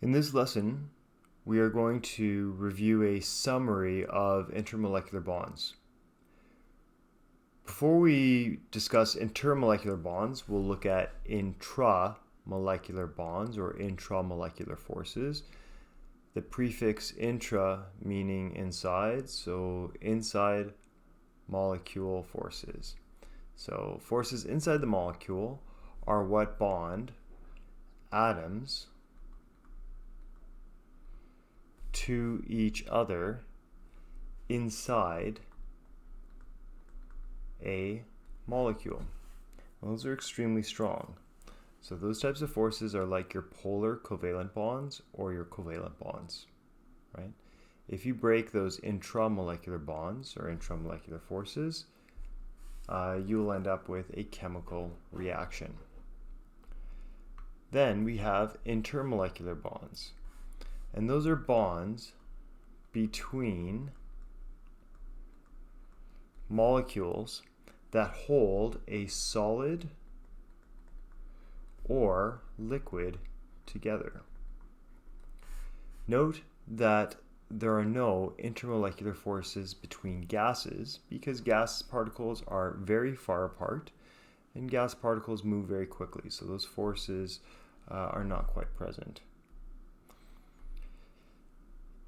In this lesson, we are going to review a summary of intermolecular bonds. Before we discuss intermolecular bonds, we'll look at intramolecular bonds or intramolecular forces. The prefix intra meaning inside, so inside molecule forces. So forces inside the molecule are what bond atoms to each other inside a molecule. Those are extremely strong. So those types of forces are like your polar covalent bonds or your covalent bonds, right? If you break those intramolecular bonds or intramolecular forces, you will end up with a chemical reaction. Then we have intermolecular bonds. And those are bonds between molecules that hold a solid or liquid together. Note that there are no intermolecular forces between gases because gas particles are very far apart and gas particles move very quickly, so those forces are not quite present.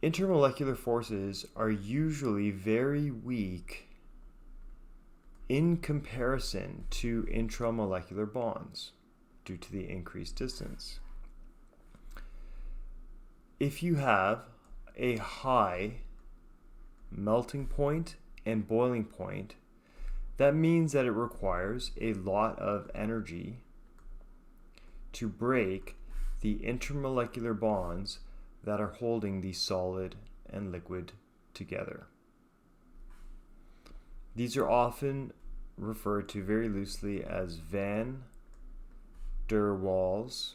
Intermolecular forces are usually very weak in comparison to intramolecular bonds due to the increased distance. If you have a high melting point and boiling point, that means that it requires a lot of energy to break the intermolecular bonds that are holding the solid and liquid together. These are often referred to very loosely as van der Waals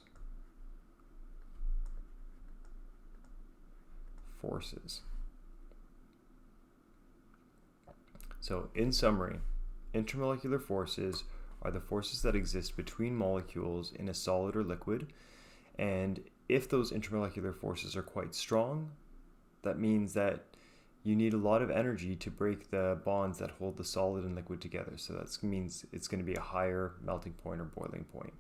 forces. So, in summary, intermolecular forces are the forces that exist between molecules in a solid or liquid, and if those intermolecular forces are quite strong, that means that you need a lot of energy to break the bonds that hold the solid and liquid together. So that means it's going to be a higher melting point or boiling point.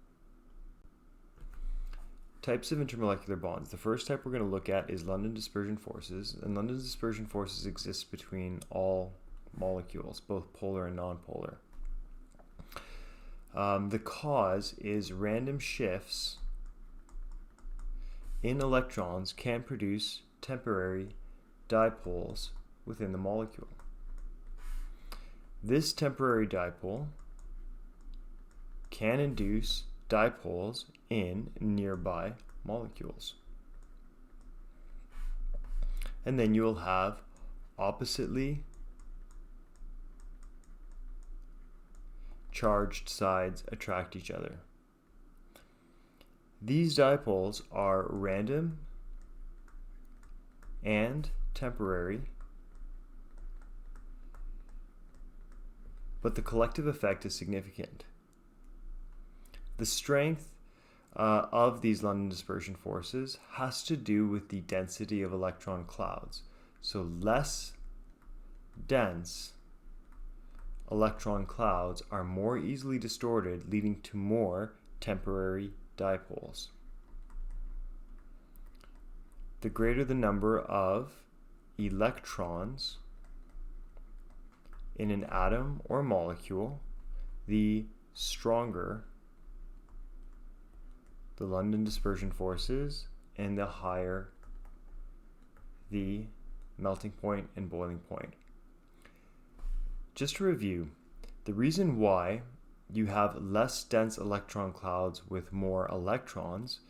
Types of intermolecular bonds. The first type we're going to look at is London dispersion forces. And London dispersion forces exist between all molecules, both polar and nonpolar. The cause is random shifts in electrons can produce temporary dipoles within the molecule. This temporary dipole can induce dipoles in nearby molecules. And then you will have oppositely charged sides attract each other. These dipoles are random and temporary, but the collective effect is significant. The strength of these London dispersion forces has to do with the density of electron clouds. So less dense electron clouds are more easily distorted, leading to more temporary dipoles. The greater the number of electrons in an atom or molecule, the stronger the London dispersion forces and the higher the melting point and boiling point. Just to review, the reason why you have less dense electron clouds with more electrons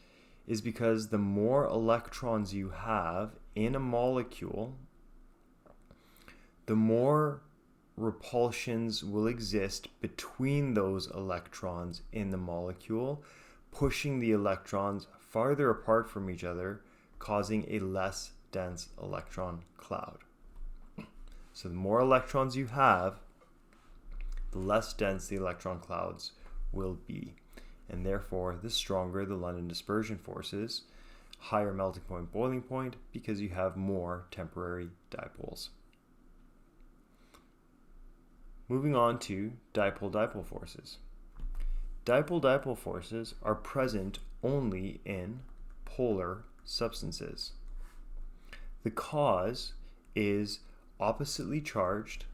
is because the more electrons you have in a molecule, the more repulsions will exist between those electrons in the molecule, pushing the electrons farther apart from each other, causing a less dense electron cloud. So the more electrons you have, the less dense the electron clouds will be, and therefore the stronger the London dispersion forces higher melting point, boiling point, because you have more temporary dipoles. Moving on to dipole-dipole forces. Dipole-dipole forces are present only in polar substances. The cause is oppositely charged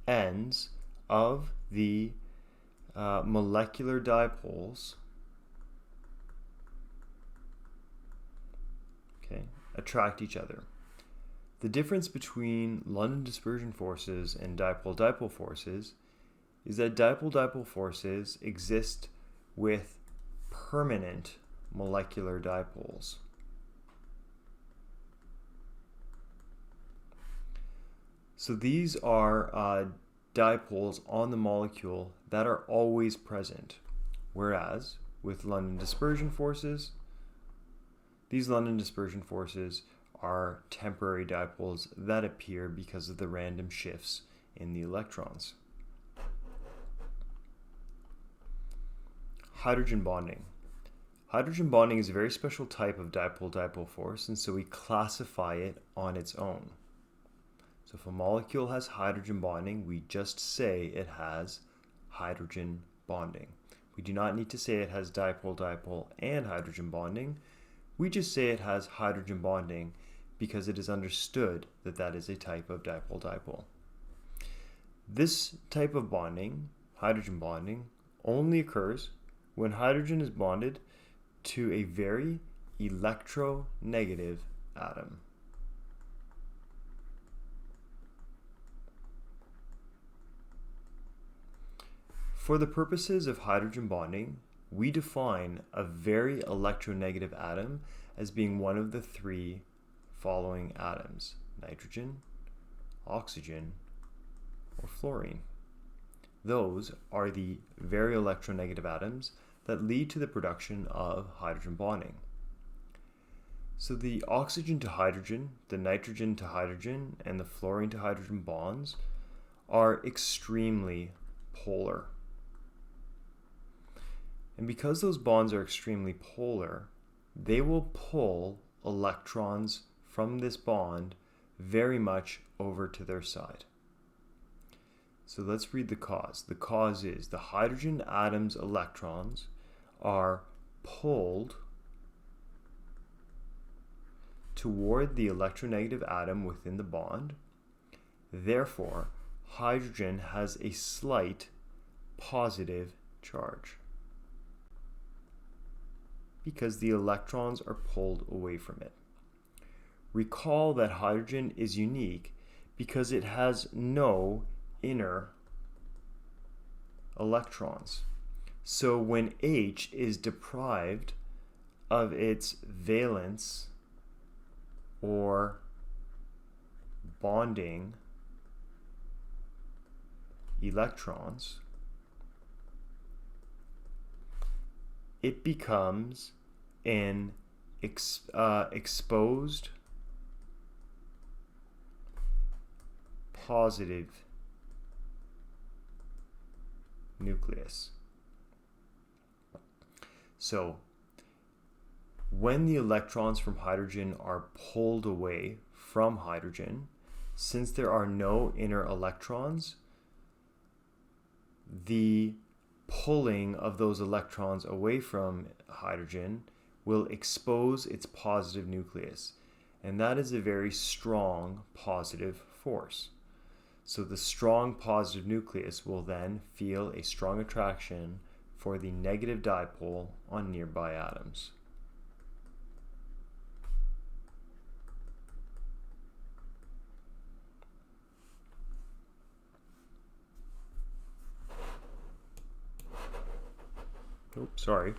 ends of the molecular dipoles attract each other. The difference between London dispersion forces and dipole-dipole forces is that dipole-dipole forces exist with permanent molecular dipoles. So these are dipoles on the molecule that are always present, whereas with London dispersion forces, these London dispersion forces are temporary dipoles that appear because of the random shifts in the electrons. Hydrogen bonding. Hydrogen bonding is a very special type of dipole-dipole force, and so we classify it on its own. So if a molecule has hydrogen bonding, we just say it has hydrogen bonding. We do not need to say it has dipole-dipole and hydrogen bonding. We just say it has hydrogen bonding because it is understood that that is a type of dipole-dipole. This type of bonding, hydrogen bonding, only occurs when hydrogen is bonded to a very electronegative atom. For the purposes of hydrogen bonding, we define a very electronegative atom as being one of the three following atoms: nitrogen, oxygen, or fluorine. Those are the very electronegative atoms that lead to the production of hydrogen bonding. So the oxygen to hydrogen, the nitrogen to hydrogen, and the fluorine to hydrogen bonds are extremely polar. And because those bonds are extremely polar, they will pull electrons from this bond very much over to their side. So let's read the cause. The cause is the hydrogen atom's electrons are pulled toward the electronegative atom within the bond. Therefore, hydrogen has a slight positive charge because the electrons are pulled away from it. Recall that hydrogen is unique because it has no inner electrons. So when H is deprived of its valence or bonding electrons, it becomes an exposed positive nucleus. So when the electrons from hydrogen are pulled away from hydrogen, since there are no inner electrons, the pulling of those electrons away from hydrogen will expose its positive nucleus, and that is a very strong positive force. So the strong positive nucleus will then feel a strong attraction for the negative dipole on nearby atoms. Oops, sorry.